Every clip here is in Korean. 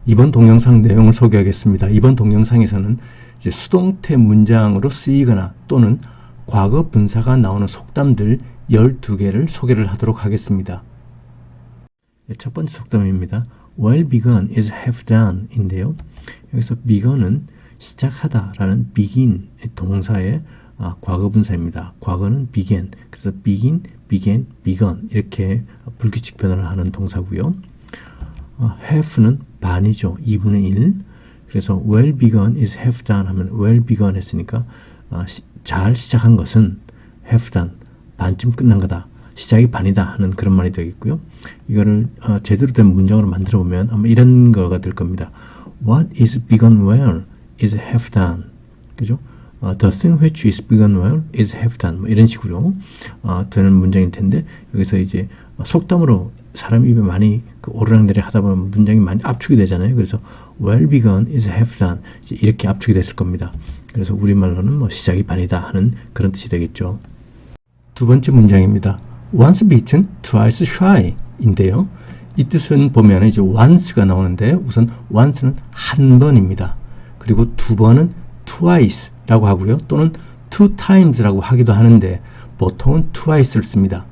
이번 동영상 내용을 소개하겠습니다. 이번 동영상에서는 이제 수동태 문장으로 쓰이거나 또는 과거 분사가 나오는 속담들 12개를 소개를 하도록 하겠습니다. 첫 번째 속담입니다. Well begun is half done 인데요. 여기서 begun은 시작하다 라는 begin 동사의 과거 분사입니다. 과거는 began, 그래서 begin, began, begun 이렇게 불규칙 변화를 하는 동사고요. half는 반이죠. 2분의 1. 그래서 well begun is half done 하면 well begun 했으니까 잘 시작한 것은 half done, 반쯤 끝난 거다. 시작이 반이다 하는 그런 말이 되겠고요. 이거를 제대로 된 문장으로 만들어 보면 아마 이런 거가 될 겁니다. What is begun well is half done. 그죠? The thing which is begun well is half done. 뭐 이런 식으로 되는 문장일 텐데 여기서 이제 속담으로 사람 입에 많이 오르락내리락 하다 보면 문장이 많이 압축이 되잖아요. 그래서 well begun is half done 이제 이렇게 압축이 됐을 겁니다. 그래서 우리말로는 뭐 시작이 반이다 하는 그런 뜻이 되겠죠. 두 번째 문장입니다. Once beaten, twice shy 인데요. 이 뜻은 보면 이제 once가 나오는데 우선 once는 한 번입니다. 그리고 두 번은 twice라고 하고요. 또는 two times라고 하기도 하는데 보통은 twice를 씁니다.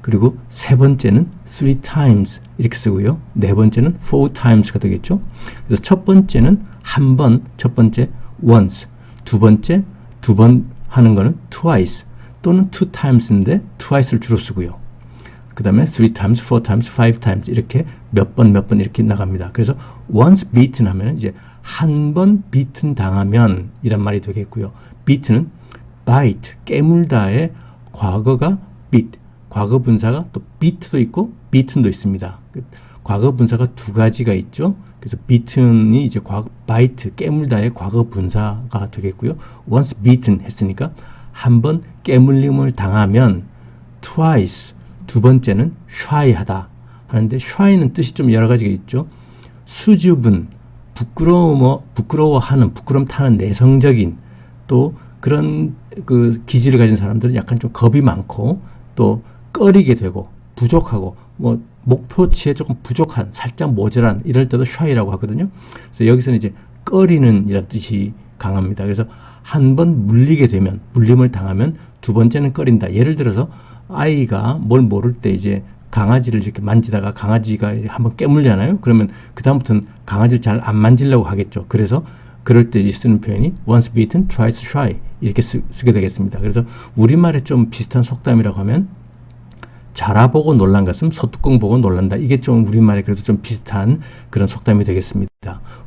그리고 세 번째는 three times 이렇게 쓰고요. 네 번째는 four times가 되겠죠. 그래서 첫 번째는 한 번, 첫 번째 once, 두 번째 두 번 하는 거는 twice 또는 two times인데 twice를 주로 쓰고요. 그 다음에 three times, four times, five times 이렇게 몇 번 이렇게 나갑니다. 그래서 once beaten 하면 이제 한 번 beaten 당하면 이란 말이 되겠고요. beaten은 bite, 깨물다의 과거가 beat, 과거 분사가 또 beat도 있고 beaten도 있습니다. 과거 분사가 두 가지가 있죠. 그래서 beaten이 이제 bite, 깨물다의 과거 분사가 되겠고요. once beaten 했으니까 한 번 깨물림을 당하면 twice, 두 번째는 shy하다 하는데 shy는 뜻이 좀 여러 가지가 있죠. 수줍은, 부끄러워하는, 부끄럼 타는 내성적인 또 그런 그 기질을 가진 사람들은 약간 좀 겁이 많고 또 꺼리게 되고 부족하고 뭐 목표치에 조금 부족한, 살짝 모자란 이럴 때도 shy라고 하거든요. 그래서 여기서는 이제 꺼리는 이란 뜻이 강합니다. 그래서 한 번 물리게 되면, 물림을 당하면 두 번째는 꺼린다. 예를 들어서 아이가 뭘 모를 때 이제 강아지를 이렇게 만지다가 강아지가 한번 깨물잖아요. 그러면 그다음부터는 강아지를 잘 안 만지려고 하겠죠. 그래서 그럴 때 쓰는 표현이 once beaten, twice shy 이렇게 쓰게 되겠습니다. 그래서 우리말에 좀 비슷한 속담이라고 하면 자라보고 놀란 것은 소뚜껑 보고 놀란다. 이게 좀 우리말에 그래도 좀 비슷한 그런 속담이 되겠습니다.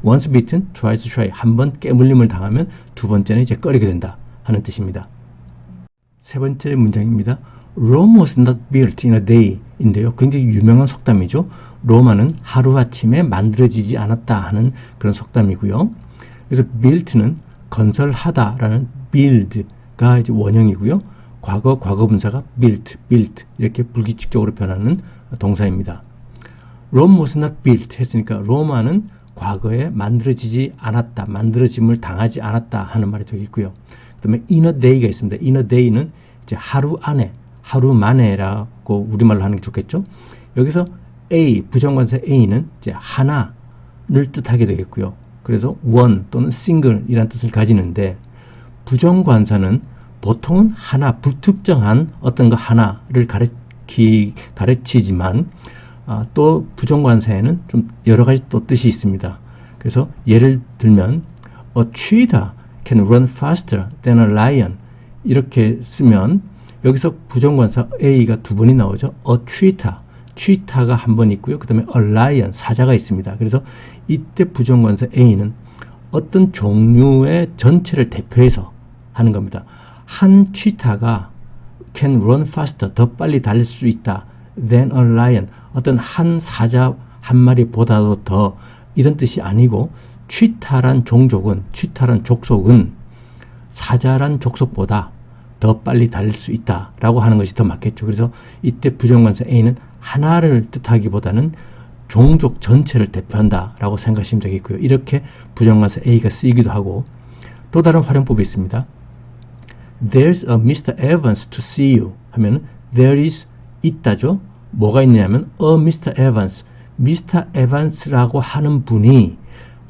once beaten, twice shy 한 번 깨물림을 당하면 두 번째는 이제 꺼리게 된다 하는 뜻입니다. 세 번째 문장입니다. Rome was not built in a day 인데요. 굉장히 유명한 속담이죠. 로마는 하루아침에 만들어지지 않았다 하는 그런 속담이고요. 그래서 built는 건설하다 라는 build가 이제 원형이고요. 과거 분사가 built 이렇게 불규칙적으로 변하는 동사입니다. Rome was not built 했으니까 로마는 과거에 만들어지지 않았다, 만들어짐을 당하지 않았다 하는 말이 되겠고요. 그 다음에 in a day가 있습니다. in a day는 이제 하루 안에, 하루 만에라고 우리말로 하는 게 좋겠죠. 여기서 A, 부정관사 A는 이제 하나를 뜻하게 되겠고요. 그래서 one 또는 single 이란 뜻을 가지는데 부정관사는 보통은 하나, 불특정한 어떤 거 하나를 가르치지만 또 부정관사에는 좀 여러 가지 또 뜻이 있습니다. 그래서 예를 들면 a cheetah can run faster than a lion 이렇게 쓰면 여기서 부정관사 A가 두 번이 나오죠. a cheetah가 한 번 있고요. 그 다음에 a lion, 사자가 있습니다. 그래서 이때 부정관사 A는 어떤 종류의 전체를 대표해서 하는 겁니다. 한 cheetah가 can run faster, 더 빨리 달릴 수 있다. than a lion, 어떤 한 사자 한 마리보다도 더 이런 뜻이 아니고 cheetah란 족속은 사자란 족속보다 더 빨리 달릴 수 있다라고 하는 것이 더 맞겠죠. 그래서 이때 부정관사 A는 하나를 뜻하기보다는 종족 전체를 대표한다라고 생각하시면 되겠고요. 이렇게 부정관사 A가 쓰이기도 하고 또 다른 활용법이 있습니다. There's a Mr. Evans to see you 하면 there is 있다죠. 뭐가 있냐면 a Mr. Evans, Mr. Evans라고 하는 분이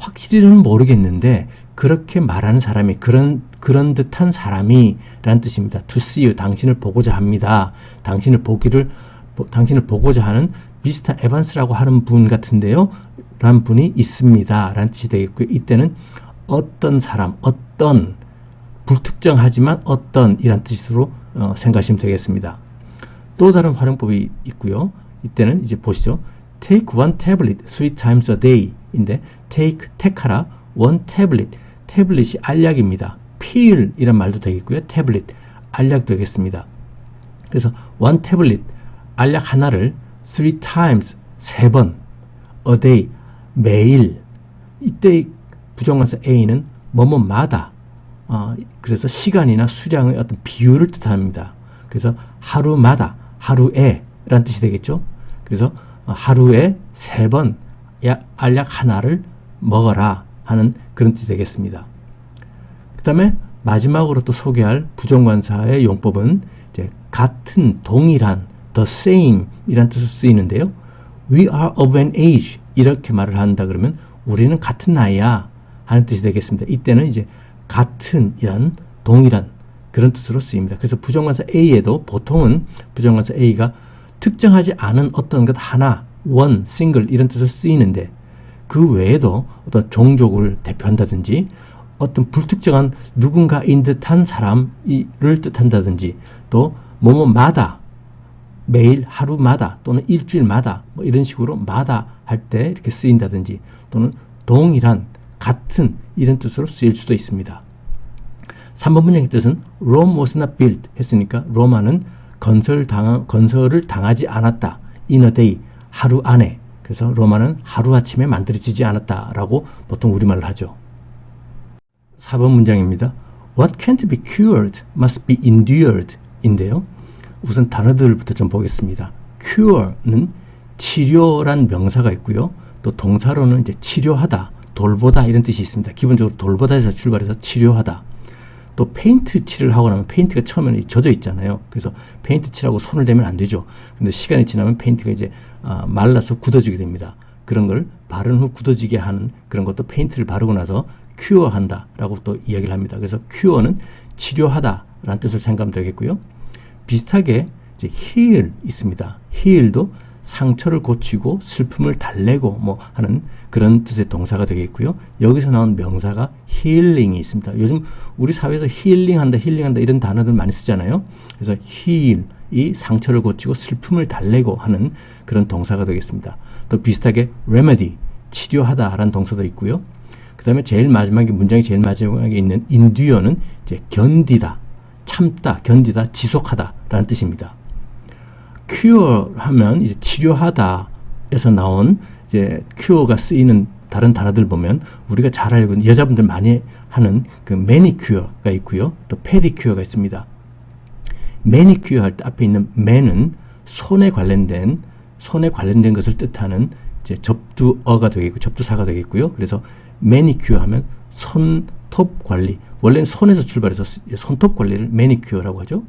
확실히는 모르겠는데 그렇게 말하는 사람이 그런 듯한 사람이 라는 뜻입니다. to see you, 당신을 보고자 합니다. 당신을 보고자 하는 미스터 에반스라고 하는 분 같은데요. 라는 분이 있습니다. 라는 뜻이 되겠고요. 이때는 어떤 사람, 어떤, 불특정하지만 어떤 이란 뜻으로 생각하시면 되겠습니다. 또 다른 활용법이 있고요. 이때는 이제 보시죠. Take one tablet 3 times a day 인데 택하라 one tablet. 태블릿이 알약입니다. pill 이란 말도 되겠고요. 태블릿, 알약 되겠습니다. 그래서 one tablet, 알약 하나를 3 times, 3번, a day, 매일. 이때 부정관사 A는 뭐뭐마다, 그래서 시간이나 수량의 어떤 비율을 뜻합니다. 그래서 하루마다, 하루에 라는 뜻이 되겠죠. 그래서 하루에 3번 알약 하나를 먹어라 하는 그런 뜻이 되겠습니다. 그 다음에 마지막으로 또 소개할 부정관사의 용법은 이제 같은, 동일한, the same 이란 뜻으로 쓰이는데요. We are of an age 이렇게 말을 한다 그러면 우리는 같은 나이야 하는 뜻이 되겠습니다. 이때는 이제 같은 이란, 동일한 그런 뜻으로 쓰입니다. 그래서 부정관사 A에도 보통은 부정관사 A가 특정하지 않은 어떤 것 하나, one, single 이런 뜻으로 쓰이는데 그 외에도 어떤 종족을 대표한다든지 어떤 불특정한 누군가인 듯한 사람을 뜻한다든지 또 뭐뭐마다, 매일, 하루마다 또는 일주일마다 뭐 이런 식으로 마다 할 때 이렇게 쓰인다든지 또는 동일한, 같은 이런 뜻으로 쓰일 수도 있습니다. 3번 문장의 뜻은 Rome was not built 했으니까 로마는 건설을 당하지 않았다. In a day, 하루 안에. 그래서 로마는 하루아침에 만들어지지 않았다라고 보통 우리말을 하죠. 4번 문장입니다. What can't be cured must be endured 인데요. 우선 단어들부터 좀 보겠습니다. cure는 치료란 명사가 있고요. 또 동사로는 이제 치료하다, 돌보다 이런 뜻이 있습니다. 기본적으로 돌보다에서 출발해서 치료하다. 또 페인트 칠을 하고 나면 페인트가 처음에는 젖어 있잖아요. 그래서 페인트 칠하고 손을 대면 안 되죠. 근데 시간이 지나면 페인트가 이제 말라서 굳어지게 됩니다. 그런 걸 바른 후 굳어지게 하는 그런 것도 페인트를 바르고 나서 큐어한다 라고 또 이야기를 합니다. 그래서 큐어는 치료하다 라는 뜻을 생각하면 되겠고요. 비슷하게 이제 heal 있습니다. heal도 상처를 고치고 슬픔을 달래고 뭐 하는 그런 뜻의 동사가 되겠고요. 여기서 나온 명사가 healing이 있습니다. 요즘 우리 사회에서 힐링한다 이런 단어들 많이 쓰잖아요. 그래서 heal, 이 상처를 고치고 슬픔을 달래고 하는 그런 동사가 되겠습니다. 또 비슷하게 remedy, 치료하다라는 동사도 있고요. 그 다음에 문장이 제일 마지막에 있는 endure는 이제 견디다, 참다, 견디다, 지속하다라는 뜻입니다. cure 하면 이제 치료하다에서 나온 이제 cure가 쓰이는 다른 단어들 보면 우리가 잘 알고 있는 여자분들 많이 하는 그 manicure가 있고요. 또 pedicure가 있습니다. manicure 할 때 앞에 있는 man은 손에 관련된 것을 뜻하는 이제 접두어가 되겠고 접두사가 되겠고요. 그래서 manicure 하면 손톱 관리. 원래는 손에서 출발해서 손톱 관리를 manicure라고 하죠.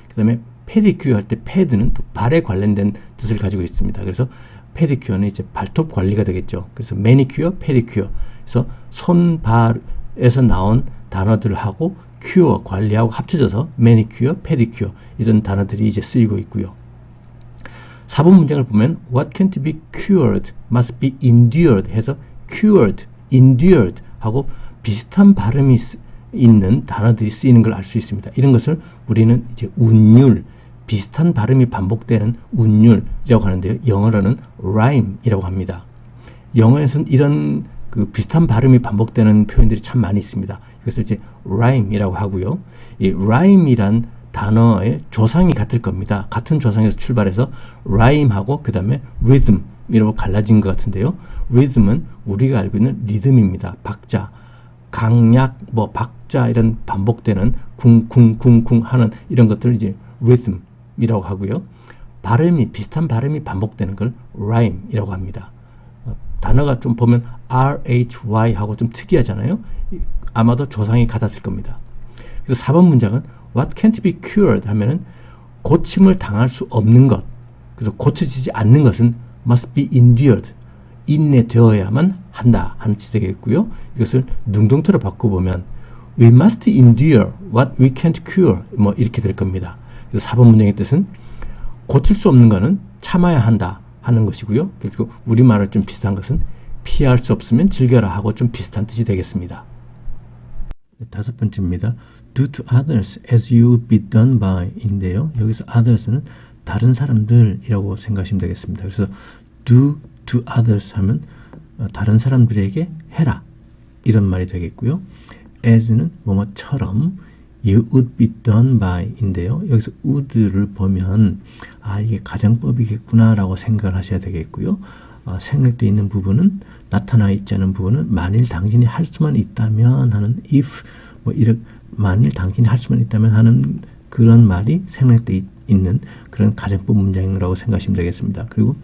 그다음에 페디큐어 할 때 패드는 또 발에 관련된 뜻을 가지고 있습니다. 그래서 페디큐어는 이제 발톱 관리가 되겠죠. 그래서 매니큐어, 페디큐어. 그래서 손발에서 나온 단어들하고 큐어, 관리하고 합쳐져서 매니큐어, 페디큐어 이런 단어들이 이제 쓰이고 있고요. 4번 문장을 보면 What can't be cured must be endured 해서 cured, endured 하고 비슷한 발음이 있는 단어들이 쓰이는 걸 알 수 있습니다. 이런 것을 우리는 이제 운율, 비슷한 발음이 반복되는 운율이라고 하는데요. 영어로는 rhyme이라고 합니다. 영어에서는 이런 그 비슷한 발음이 반복되는 표현들이 참 많이 있습니다. 이것을 이제 rhyme이라고 하고요. 이 rhyme이란 단어의 조상이 같을 겁니다. 같은 조상에서 출발해서 rhyme하고 그 다음에 rhythm이라고 갈라진 것 같은데요. rhythm은 우리가 알고 있는 리듬입니다. 박자, 강약, 뭐 박자 이런 반복되는 쿵쿵쿵쿵 하는 이런 것들을 이제 rhythm이라고 하고요. 비슷한 발음이 반복되는 걸 rhyme이라고 합니다. 단어가 좀 보면 RHY 하고 좀 특이하잖아요. 아마도 조상이 같았을 겁니다. 그래서 4번 문장은 What can't be cured 하면은 고침을 당할 수 없는 것. 그래서 고쳐지지 않는 것은 must be endured. 인내되어야만 한다 하는 뜻이 되겠고요. 이것을 능동태로 바꿔보면 We must endure what we can't cure 뭐 이렇게 될 겁니다. 그래서 4번 문장의 뜻은 고칠 수 없는 것은 참아야 한다 하는 것이고요. 그리고 우리말로 좀 비슷한 것은 피할 수 없으면 즐겨라 하고 좀 비슷한 뜻이 되겠습니다. 5번째입니다. Do to others as you be done by 인데요. 여기서 others는 다른 사람들이라고 생각하시면 되겠습니다. 그래서 do to others 하면 다른 사람들에게 해라 이런 말이 되겠고요. as는 뭐뭐처럼 you would be done by 인데요. 여기서 would를 보면 이게 가정법이겠구나 라고 생각을 하셔야 되겠고요. 생략되어 있는 부분은 나타나 있지 않은 부분은 만일 당신이 할 수만 있다면 하는 if 뭐 이런 만일 당신이 할 수만 있다면 하는 그런 말이 생략되어 있는 그런 가정법 문장이라고 생각하시면 되겠습니다. 그리고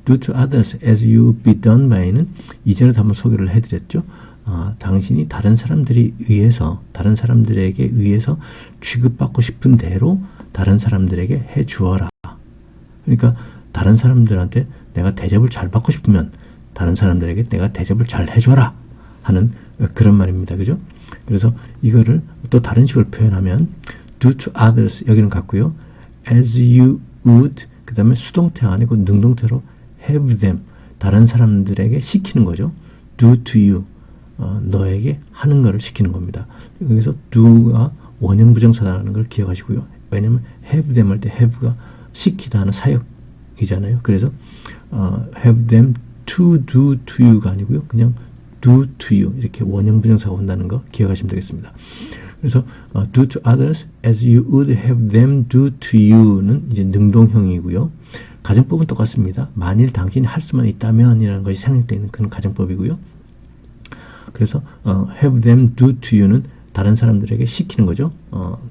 do to others as you be done by는 이전에도 한번 소개를 해드렸죠. 당신이 다른 사람들에게 의해서 취급받고 싶은 대로 다른 사람들에게 해 주어라. 그러니까 다른 사람들한테 내가 대접을 잘 받고 싶으면 다른 사람들에게 내가 대접을 잘 해줘라 하는 그런 말입니다. 그죠? 그래서 이거를 또 다른 식으로 표현하면 do to others 여기는 같고요. as you would 그 다음에 수동태가 아니고 능동태로 have them 다른 사람들에게 시키는 거죠. do to you 너에게 하는 것을 시키는 겁니다. 여기서 do가 원형 부정사라는 걸 기억하시고요. 왜냐면 have them 할 때 have가 시키다 하는 사역이잖아요. 그래서 have them to do to you가 아니고요. 그냥 do to you 이렇게 원형 부정사가 온다는 거 기억하시면 되겠습니다. 그래서 do to others as you would have them do to you는 이제 능동형이고요. 가정법은 똑같습니다. 만일 당신이 할 수만 있다면 이라는 것이 생략되어 있는 그런 가정법이고요. 그래서 have them do to you는 다른 사람들에게 시키는 거죠.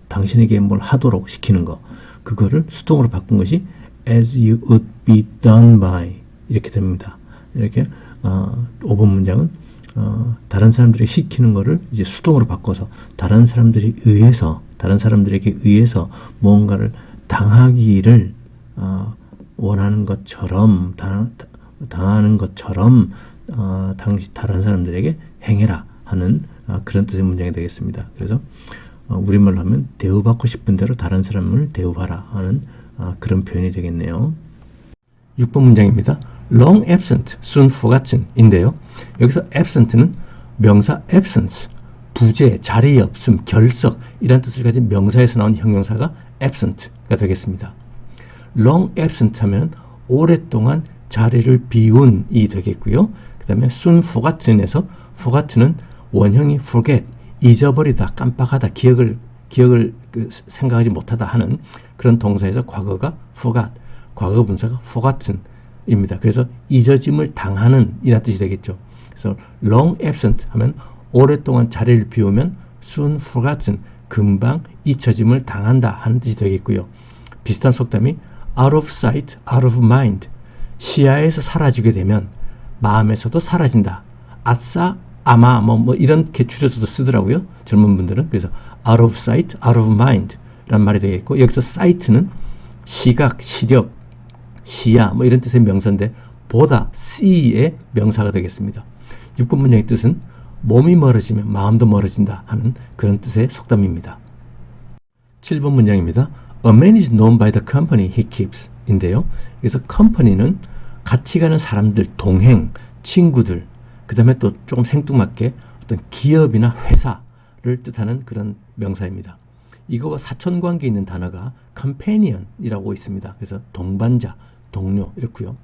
당신에게 뭘 하도록 시키는 거. 그거를 수동으로 바꾼 것이 as you would be done by 이렇게 됩니다. 이렇게 5번 문장은 다른 사람들에게 시키는 거를 이제 수동으로 바꿔서 다른 사람들에게 의해서 뭔가를 당하기를 원하는 것처럼 당하는 것처럼 다른 사람들에게 행해라 하는 그런 뜻의 문장이 되겠습니다. 그래서 우리말로 하면 대우받고 싶은 대로 다른 사람을 대우하라 하는 그런 표현이 되겠네요. 6번 문장입니다. long absent, soon forgotten 인데요. 여기서 absent는 명사 absence, 부재, 자리에 없음, 결석 이란 뜻을 가진 명사에서 나온 형용사가 absent가 되겠습니다. long absent 하면 오랫동안 자리를 비운이 되겠고요. 그 다음에 soon forgotten에서 forgotten은 원형이 forget, 잊어버리다, 깜빡하다, 기억을 생각하지 못하다 하는 그런 동사에서 과거가 forgot, 과거 분사가 forgotten 입니다. 그래서 잊어짐을 당하는 이란 뜻이 되겠죠. 그래서 long absent 하면 오랫동안 자리를 비우면 soon forgotten, 금방 잊혀짐을 당한다 하는 뜻이 되겠고요. 비슷한 속담이 out of sight, out of mind, 시야에서 사라지게 되면 마음에서도 사라진다. 아싸, 아마 뭐 이렇게 줄여서도 쓰더라고요. 젊은 분들은. 그래서 out of sight, out of mind 라는 말이 되겠고, 여기서 sight는 시각, 시력, 시야 뭐 이런 뜻의 명사인데 보다 see의 명사가 되겠습니다. 6번 문장의 뜻은 몸이 멀어지면 마음도 멀어진다 하는 그런 뜻의 속담입니다. 7번 문장입니다. A man is known by the company he keeps 인데요. 그래서 company는 같이 가는 사람들, 동행, 친구들, 그 다음에 또 조금 생뚱맞게 어떤 기업이나 회사를 뜻하는 그런 명사입니다. 이거와 사촌관계 있는 단어가 companion이라고 있습니다. 그래서 동반자, 동료 이렇고요.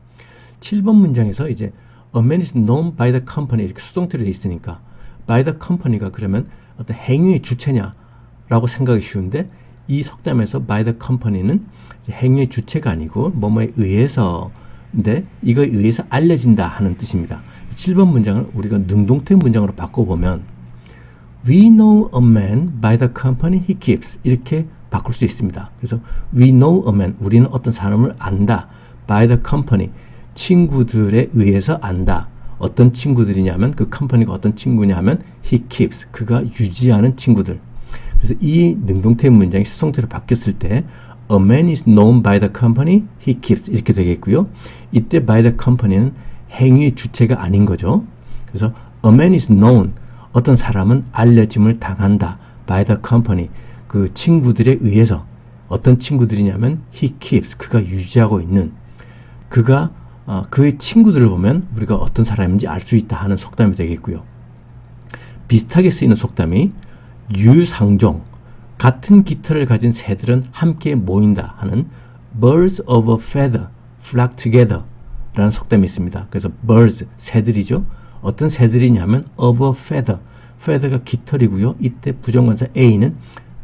7번 문장에서 이제 a man is known by the company 이렇게 수동태로 되어 있으니까 by the company가 그러면 어떤 행위의 주체냐라고 생각이 쉬운데 이 속담에서 by the company는 행위의 주체가 아니고 뭐뭐에 의해서인데 이거에 의해서 알려진다 하는 뜻입니다. 7번 문장을 우리가 능동태 문장으로 바꿔보면 We know a man by the company he keeps 이렇게 바꿀 수 있습니다. 그래서 we know a man 우리는 어떤 사람을 안다. by the company 친구들에 의해서 안다. 어떤 친구들이냐면 그 컴퍼니가 어떤 친구냐 하면 he keeps 그가 유지하는 친구들. 그래서 이 능동태 문장이 수동태로 바뀌었을 때 a man is known by the company he keeps 이렇게 되겠고요. 이때 by the company는 행위의 주체가 아닌 거죠. 그래서 a man is known, 어떤 사람은 알려짐을 당한다. by the company, 그 친구들에 의해서. 어떤 친구들이냐면 he keeps, 그가 유지하고 있는, 그가 그의 친구들을 보면 우리가 어떤 사람인지 알 수 있다 하는 속담이 되겠고요. 비슷하게 쓰이는 속담이 유상종, 같은 깃털을 가진 새들은 함께 모인다 하는 birds of a feather flock together 라는 속담이 있습니다. 그래서 birds, 새들이죠. 어떤 새들이냐면 of a feather, feather가 깃털이고요. 이때 부정관사 A는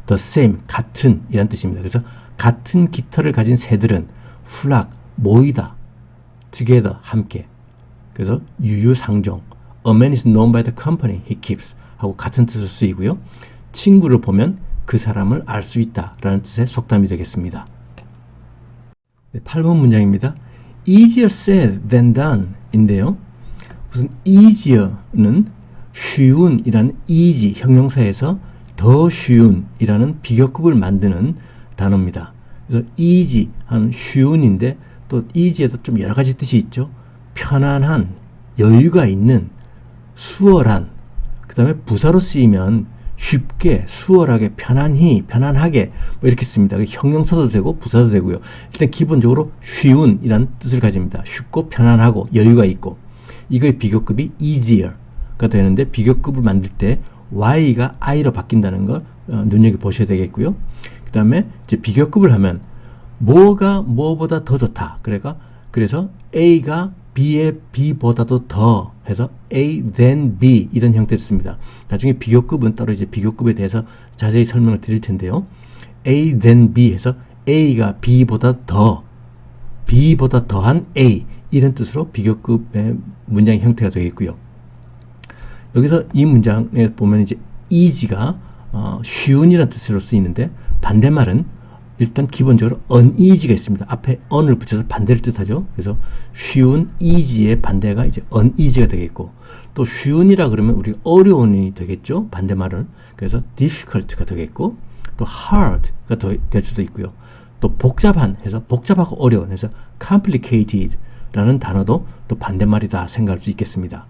the same, 같은 이란 뜻입니다. 그래서 같은 깃털을 가진 새들은 flock, 모이다, together, 함께. 그래서 유유상종, a man is known by the company he keeps 하고 같은 뜻으로 쓰이고요. 친구를 보면 그 사람을 알 수 있다 라는 뜻의 속담이 되겠습니다. 8번 문장입니다. easier said than done 인데요. 우선 easier는 쉬운 이라는 easy 형용사에서 더 쉬운 이라는 비교급을 만드는 단어입니다. 그래서 easy 하는 쉬운인데 또 easy에도 좀 여러 가지 뜻이 있죠. 편안한, 여유가 있는, 수월한, 그 다음에 부사로 쓰이면 쉽게, 수월하게, 편안히, 편안하게 뭐 이렇게 씁니다. 형용사도 되고 부사도 되고요. 일단 기본적으로 쉬운 이란 뜻을 가집니다. 쉽고 편안하고 여유가 있고, 이거의 비교급이 easier가 되는데 비교급을 만들 때 y가 i로 바뀐다는 걸 눈여겨보셔야 되겠고요. 그 다음에 이제 비교급을 하면 뭐가 뭐보다 더 좋다. 그래서 A가 B보다도 더 해서 A than B 이런 형태를 씁니다. 나중에 비교급은 따로 이제 비교급에 대해서 자세히 설명을 드릴 텐데요. A than B 해서 A가 B보다 더한 A 이런 뜻으로 비교급의 문장의 형태가 되겠고요. 여기서 이 문장에 보면 이제 easy가 쉬운이라는 뜻으로 쓰이는데 반대말은 일단 기본적으로 uneasy가 있습니다. 앞에 un을 붙여서 반대를 뜻하죠. 그래서 쉬운 easy의 반대가 이제 uneasy가 되겠고, 또 쉬운이라 그러면 우리가 어려운이 되겠죠. 반대말은. 그래서 difficult가 되겠고, 또 hard가 될 수도 있고요. 또 복잡한 해서 복잡하고 어려운 해서 complicated 라는 단어도 또 반대말이다 생각할 수 있겠습니다.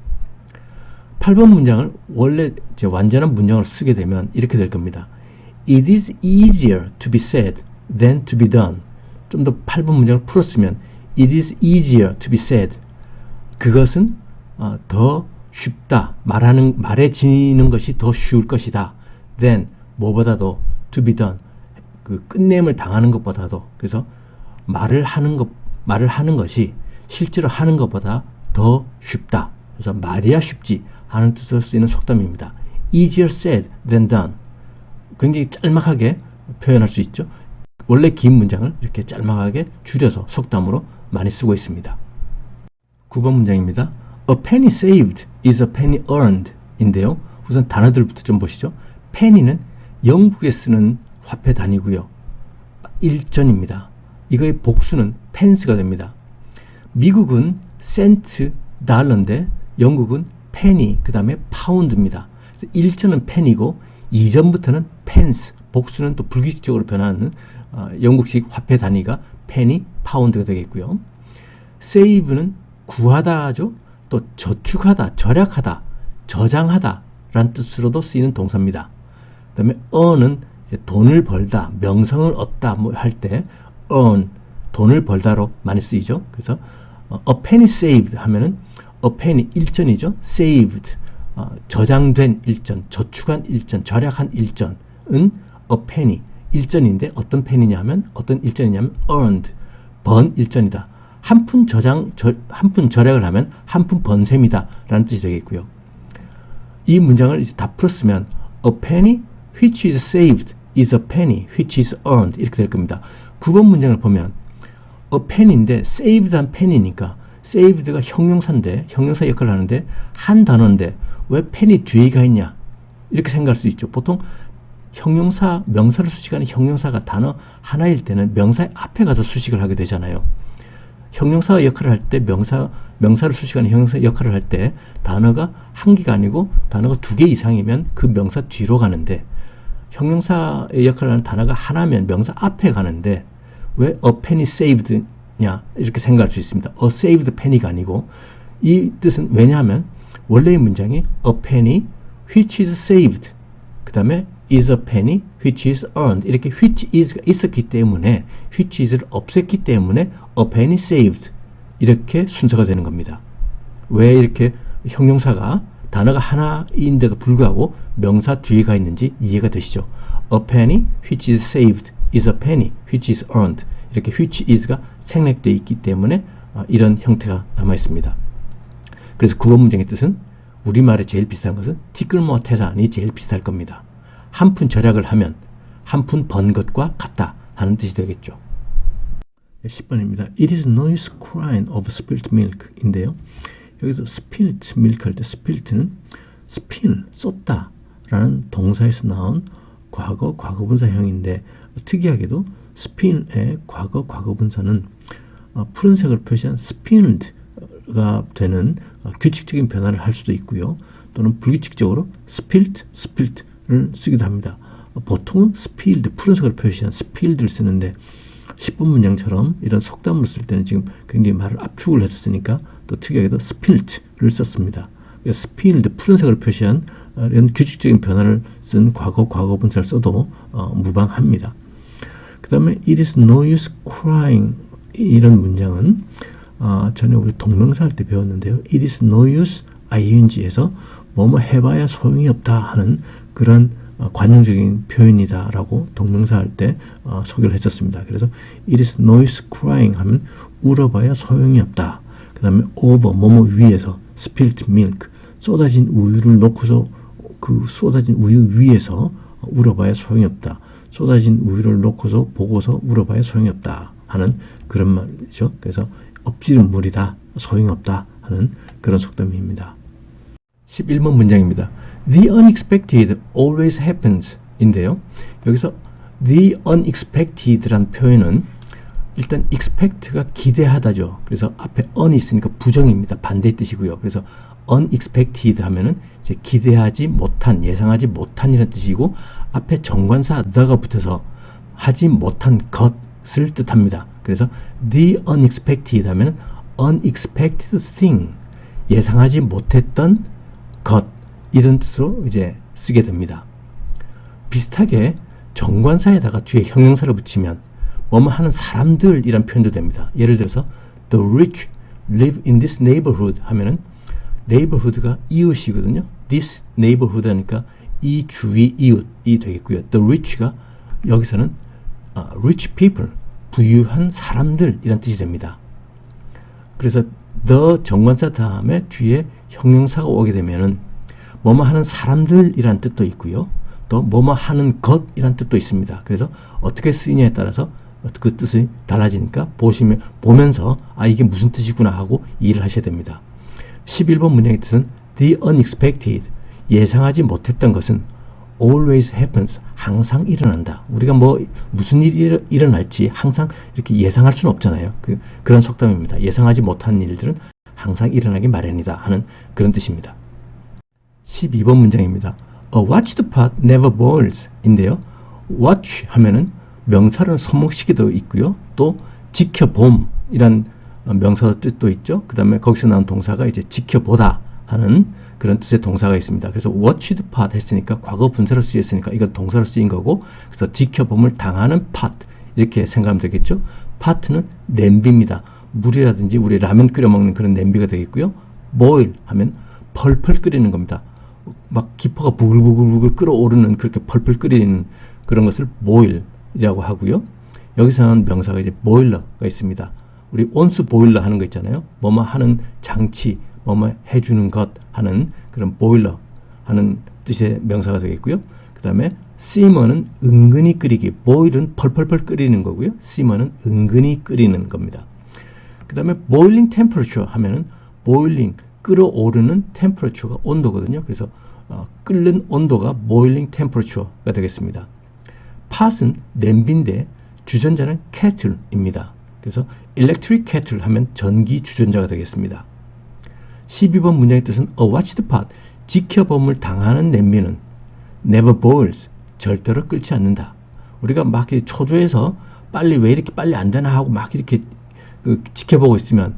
8번 문장을 원래 이제 완전한 문장으로 쓰게 되면 이렇게 될 겁니다. It is easier to be said than to be done. 좀 더 8번 문장을 풀었으면 It is easier to be said. 그것은 더 쉽다. 말해지는 것이 더 쉬울 것이다. than 뭐보다도 to be done. 그 끝냄을 당하는 것보다도. 그래서 말을 하는 것이 실제로 하는 것보다 더 쉽다. 그래서 말이야 쉽지 하는 뜻으로 쓰이는 속담입니다. easier said than done. 굉장히 짤막하게 표현할 수 있죠. 원래 긴 문장을 이렇게 짤막하게 줄여서 속담으로 많이 쓰고 있습니다. 9번 문장입니다. A penny saved is a penny earned 인데요. 우선 단어들부터 좀 보시죠. penny는 영국에 쓰는 화폐 단위고요. 1전입니다. 이거의 복수는 pence가 됩니다. 미국은 센트, 달러인데 영국은 penny, 그 다음에 파운드입니다. 1전은 penny고 2전부터는 pence, 복수는 또 불규칙적으로 변하는 영국식 화폐 단위가 penny, 파운드가 되겠고요. save는 구하다죠. 또 저축하다, 절약하다, 저장하다 라는 뜻으로도 쓰이는 동사입니다. 그 다음에 earn은 돈을 벌다, 명성을 얻다 뭐 할 때 earn, 돈을 벌다로 많이 쓰이죠. 그래서 a penny saved 하면은 a penny 1전이죠. saved, 저장된 1전, 저축한 1전, 절약한 1전은 a penny 1전인데 어떤 penny냐 하면 어떤 1전이냐면 earned, 번 1전이다. 한 푼 절약을 하면 한 푼 번 셈이다 라는 뜻이 되겠고요. 이 문장을 이제 다 풀었으면 a penny which is saved is a penny which is earned 이렇게 될 겁니다. 9번 문장을 보면 a penny인데 saved한 penny니까 saved가 형용사인데 형용사 역할을 하는데 한 단어인데 왜 penny 뒤에가 있냐 이렇게 생각할 수 있죠. 보통 형용사, 명사를 수식하는 형용사가 단어 하나일 때는 명사의 앞에 가서 수식을 하게 되잖아요. 형용사 역할을 할 때 명사를 수식하는 형용사 역할을 할 때 단어가 한 개가 아니고 단어가 두 개 이상이면 그 명사 뒤로 가는데 형용사의 역할을 하는 단어가 하나면 명사 앞에 가는데 왜 a penny saved냐 이렇게 생각할 수 있습니다. a saved penny가 아니고 이 뜻은 왜냐하면 원래의 문장이 a penny which is saved, 그 다음에 is a penny which is earned, 이렇게 which is가 있었기 때문에 which is를 없앴기 때문에 a penny saved, 이렇게 순서가 되는 겁니다. 왜 이렇게 형용사가 단어가 하나인데도 불구하고 명사 뒤에 가 있는지 이해가 되시죠? A penny which is saved is a penny which is earned, 이렇게 which is가 생략되어 있기 때문에 이런 형태가 남아 있습니다. 그래서 9번 문장의 뜻은 우리말에 제일 비슷한 것은 티끌모아태산이 제일 비슷할 겁니다. 한 푼 절약을 하면 한 푼 번 것과 같다 하는 뜻이 되겠죠. 10번입니다. It is no use crying over spilt milk 인데요. 여기서 spilt milk 할 때 spilt는 spill, 쏟다 라는 동사에서 나온 과거 과거분사형인데 특이하게도 spill의 과거 과거분사는 푸른색으로 표시한 spilled가 되는 규칙적인 변화를 할 수도 있고요. 또는 불규칙적으로 spilt, spilt를 쓰기도 합니다. 보통은 spilled, 푸른색으로 표시한 spilled를 쓰는데 10번 문장처럼 이런 속담으로 쓸 때는 지금 굉장히 말을 압축을 했었으니까 또 특이하게도 spilt를 썼습니다. spilled, 푸른색으로 표시한 이런 규칙적인 변화를 쓴 과거분사를 써도 무방합니다. 그 다음에 it is no use crying 이런 문장은 전에 우리 동명사 할 때 배웠는데요. it is no use ing에서 뭐뭐 해봐야 소용이 없다 하는 그런 관용적인 표현이다 라고 동명사 할 때 소개를 했었습니다. 그래서 it is no use crying 하면 울어봐야 소용이 없다. 그 다음에 over 뭐뭐 위에서 spilt milk, 쏟아진 우유를 놓고서 그 쏟아진 우유 위에서 울어봐야 소용이 없다. 쏟아진 우유를 놓고서 보고서 울어봐야 소용이 없다 하는 그런 말이죠. 그래서 엎지른 물이다, 소용이 없다 하는 그런 속담입니다. 11번 문장입니다. The unexpected always happens 인데요. 여기서 the unexpected란 표현은 일단 expect가 기대하다죠. 그래서 앞에 un이 있으니까 부정입니다. 반대의 뜻이고요. 그래서 unexpected 하면은 이제 기대하지 못한, 예상하지 못한 이라는 뜻이고 앞에 정관사 the가 붙어서 하지 못한 것을 뜻합니다. 그래서 the unexpected 하면은 unexpected thing, 예상하지 못했던 것, 이런 뜻으로 이제 쓰게 됩니다. 비슷하게 정관사에다가 뒤에 형용사를 붙이면 뭐뭐 하는 사람들이란 표현도 됩니다. 예를 들어서 the rich live in this neighborhood 하면은 neighborhood가 이웃이거든요. this neighborhood 하니까 이 주위 이웃이 되겠고요. the rich가 여기서는 rich people, 부유한 사람들이란 뜻이 됩니다. 그래서 the 정관사 다음에 뒤에 형용사가 오게 되면은 뭐뭐 하는 사람들이란 뜻도 있고요. 또 뭐뭐 하는 것이란 뜻도 있습니다. 그래서 어떻게 쓰이냐에 따라서 그 뜻이 달라지니까 보면서 이게 무슨 뜻이구나 하고 이해를 하셔야 됩니다. 11번 문장의 뜻은 the unexpected, 예상하지 못했던 것은 always happens, 항상 일어난다. 우리가 무슨 일이 일어날지 항상 이렇게 예상할 수는 없잖아요. 그런 속담입니다. 예상하지 못한 일들은 항상 일어나기 마련이다 하는 그런 뜻입니다. 12번 문장입니다. A watched pot never boils 인데요. watch 하면은 명사로는 손목시계도 있고요. 또 지켜봄이란 명사 뜻도 있죠. 그 다음에 거기서 나온 동사가 이제 지켜보다 하는 그런 뜻의 동사가 있습니다. 그래서 watched pot 했으니까 과거 분사로 쓰였으니까 이건 동사로 쓰인 거고, 그래서 지켜봄을 당하는 pot 이렇게 생각하면 되겠죠. pot는 냄비입니다. 물이라든지 우리 라면 끓여 먹는 그런 냄비가 되겠고요. boil 하면 펄펄 끓이는 겁니다. 막 기포가 부글부글 끓어오르는, 그렇게 펄펄 끓이는 그런 것을 boil이라고 하고요. 여기서는 명사가 이제 boiler가 있습니다. 우리 온수 보일러 하는 거 있잖아요. 뭐뭐 하는 장치, 뭐뭐 해주는 것 하는 그런 boiler 하는 뜻의 명사가 되겠고요. 그 다음에 simmer는 은근히 끓이기, boil은 펄펄펄 끓이는 거고요. simmer는 은근히 끓이는 겁니다. 그 다음에 boiling temperature 하면은 boiling, 끓어오르는 temperature가 온도거든요. 그래서 끓는 온도가 boiling temperature가 되겠습니다. pot은 냄비인데 주전자는 kettle입니다. 그래서 electric kettle 하면 전기 주전자가 되겠습니다. 12번 문장의 뜻은 a watched pot, 지켜봄을 당하는 냄비는 never boils, 절대로 끓지 않는다. 우리가 막 초조해서 왜 이렇게 빨리 안 되나 하고 막 이렇게 지켜보고 있으면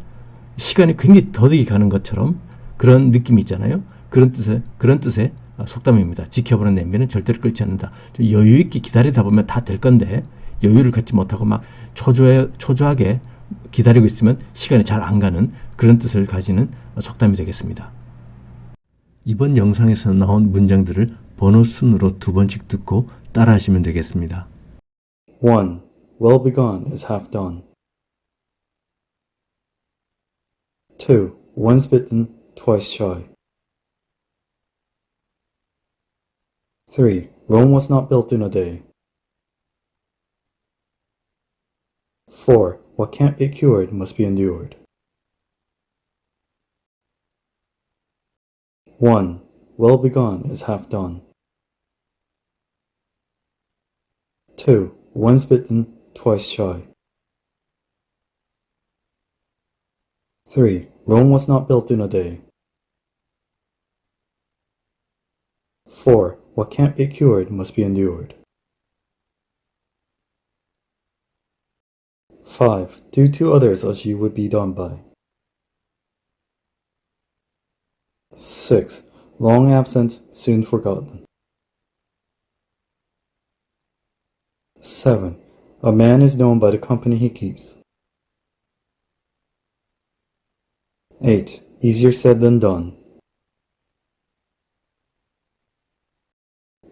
시간이 굉장히 더디게 가는 것처럼 그런 느낌이 있잖아요. 그런 뜻의 속담입니다. 지켜보는 냄비는 절대로 끓지 않는다. 좀 여유 있게 기다리다 보면 다 될 건데 여유를 갖지 못하고 막 초조하게 기다리고 있으면 시간이 잘 안 가는 그런 뜻을 가지는 속담이 되겠습니다. 이번 영상에서 나온 문장들을 번호 순으로 두 번씩 듣고 따라 하시면 되겠습니다. 1. Well begun is half done. 2. Once bitten, twice shy. 3. Rome was not built in a day. 4. What can't be cured must be endured. 1. Well begun is half done. 2. Once bitten, twice shy. 3. Rome was not built in a day. 4. What can't be cured must be endured. 5. Do to others as you would be done by. 6. Long absent, soon forgotten. 7. A man is known by the company he keeps. 8. Easier said than done.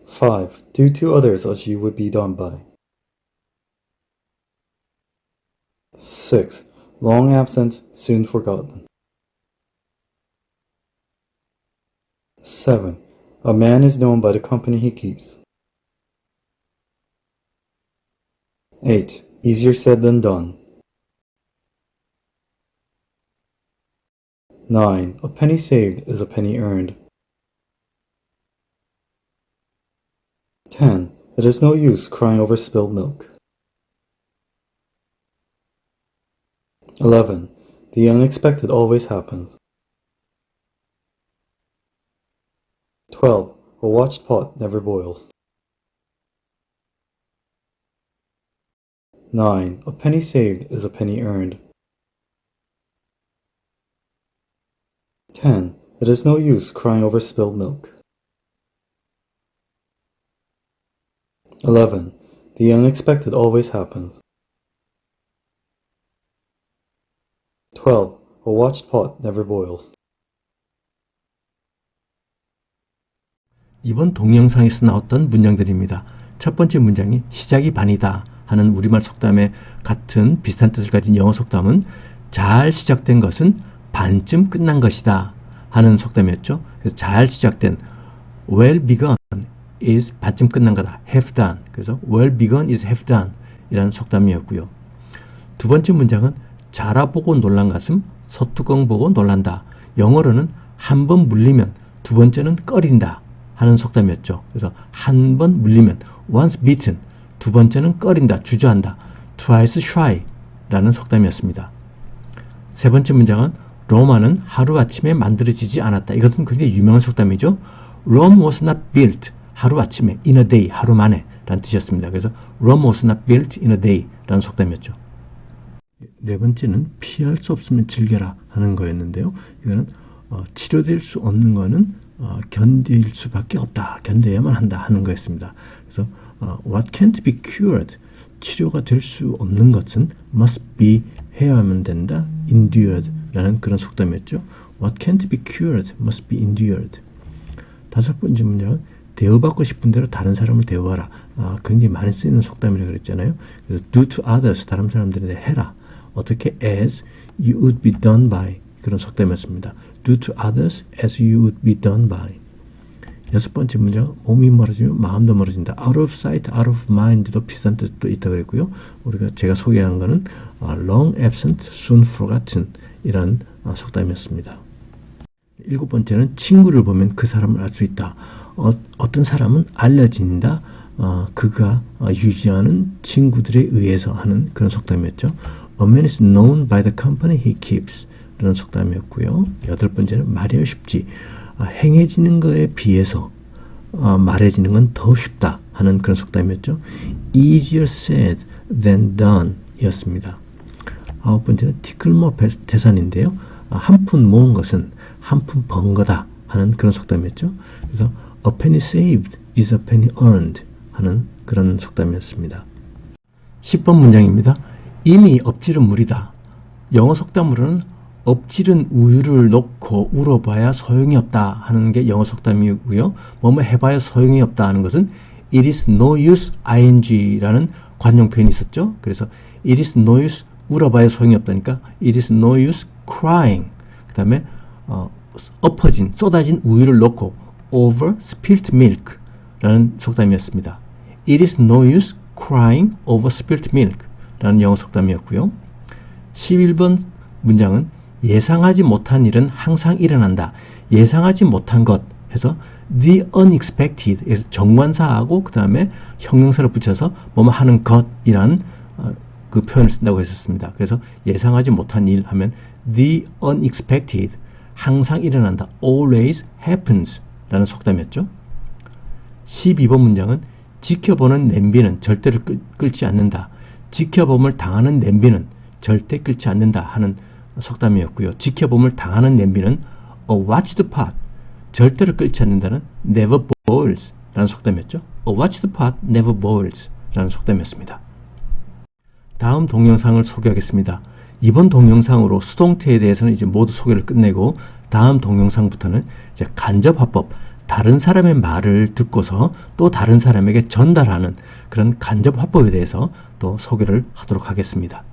5. Do to others as you would be done by. 6. Long absent, soon forgotten. 7. A man is known by the company he keeps. 8. Easier said than done. 9. A penny saved is a penny earned. 10. It is no use crying over spilled milk. 11. The unexpected always happens. 12. A watched pot never boils. 9. A penny saved is a penny earned. 10. It is no use crying over spilled milk. 11. The unexpected always happens. 12. A watched pot never boils. 이번 동영상에서 나왔던 문장들입니다. 첫 번째 문장이 시작이 반이다 하는 우리말 속담에 같은 비슷한 뜻을 가진 영어 속담은 잘 시작된 것은 반쯤 끝난 것이다 하는 속담이었죠. 그래서 잘 시작된 well begun is 반쯤 끝난 거다. half done. 그래서 well begun is half done 이라는 속담이었고요. 두 번째 문장은 자라보고 놀란 가슴 소뚜껑 보고 놀란다. 영어로는 한 번 물리면 두 번째는 꺼린다 하는 속담이었죠. 그래서 한 번 물리면 once bitten, 두 번째는 꺼린다, 주저한다. twice shy 라는 속담이었습니다. 세 번째 문장은 로마는 하루아침에 만들어지지 않았다. 이것은 굉장히 유명한 속담이죠. Rome was not built, 하루아침에, in a day, 하루 만에 라는 뜻이었습니다. 그래서 Rome was not built in a day 라는 속담이었죠. 네 번째는 피할 수 없으면 즐겨라 하는 거였는데요. 이거는 치료될 수 없는 거는 견딜 수밖에 없다. 견뎌야만 한다 하는 거였습니다. 그래서 what can't be cured, 치료가 될 수 없는 것은 must be, 해야만 된다. endured 라는 그런 속담이었죠. what can't be cured must be endured. 다섯 번째 문장은 대우받고 싶은 대로 다른 사람을 대우하라. 굉장히 많이 쓰이는 속담이라고 그랬잖아요. 그래서 do to others, 다른 사람들한테 해라. 어떻게 as you would be done by, 그런 속담이었습니다. do to others as you would be done by. 여섯 번째 문장, 몸이 멀어지면 마음도 멀어진다. out of sight, out of mind도 비슷한 뜻도 있다고 그랬고요. 제가 소개한 거는 long absent, soon forgotten 이란 속담이었습니다. 일곱 번째는 친구를 보면 그 사람을 알 수 있다. 어떤 사람은 알려진다. 그가 유지하는 친구들에 의해서 하는 그런 속담이었죠. A man is known by the company he keeps 라는 속담이었고요. 여덟 번째는 말이 쉽지. 행해지는 것에 비해서 말해지는 건 더 쉽다 하는 그런 속담이었죠. Easier said than done 이었습니다. 아홉 번째는 티끌모 태산인데요. 한 푼 모은 것은 한 푼 번 거다 하는 그런 속담이었죠. 그래서 a penny saved is a penny earned 하는 그런 속담이었습니다. 10번 문장입니다. 이미 엎질은 물이다. 영어 속담으로는 엎질은 우유를 놓고 울어봐야 소용이 없다 하는 게 영어 속담이고요. 뭐뭐 해봐야 소용이 없다 하는 것은 it is no use ing라는 관용 표현이 있었죠. 그래서 it is no use 울어봐야 소용이 없다니까 it is no use crying. 그 다음에 엎어진 쏟아진 우유를 놓고 over spilt milk 라는 속담이었습니다. It is no use crying over spilt milk 라는 영어 속담이었고요. 11번 문장은 예상하지 못한 일은 항상 일어난다. 예상하지 못한 것 해서 the unexpected 에서 정관사하고 그 다음에 형용사를 붙여서 뭐뭐 하는 것이란 그 표현을 쓴다고 했었습니다. 그래서 예상하지 못한 일 하면 the unexpected 항상 일어난다. always happens 라는 속담이었죠. 12번 문장은 지켜보는 냄비는 절대로 끓지 않는다. 지켜봄을 당하는 냄비는 절대 끓지 않는다 하는 속담이었고요. 지켜봄을 당하는 냄비는 a watched pot 절대로 끓지 않는다는 never boils 라는 속담이었죠. a watched pot never boils 라는 속담이었습니다. 다음 동영상을 소개하겠습니다. 이번 동영상으로 수동태에 대해서는 이제 모두 소개를 끝내고 다음 동영상부터는 이제 간접화법, 다른 사람의 말을 듣고서 또 다른 사람에게 전달하는 그런 간접화법에 대해서 또 소개를 하도록 하겠습니다.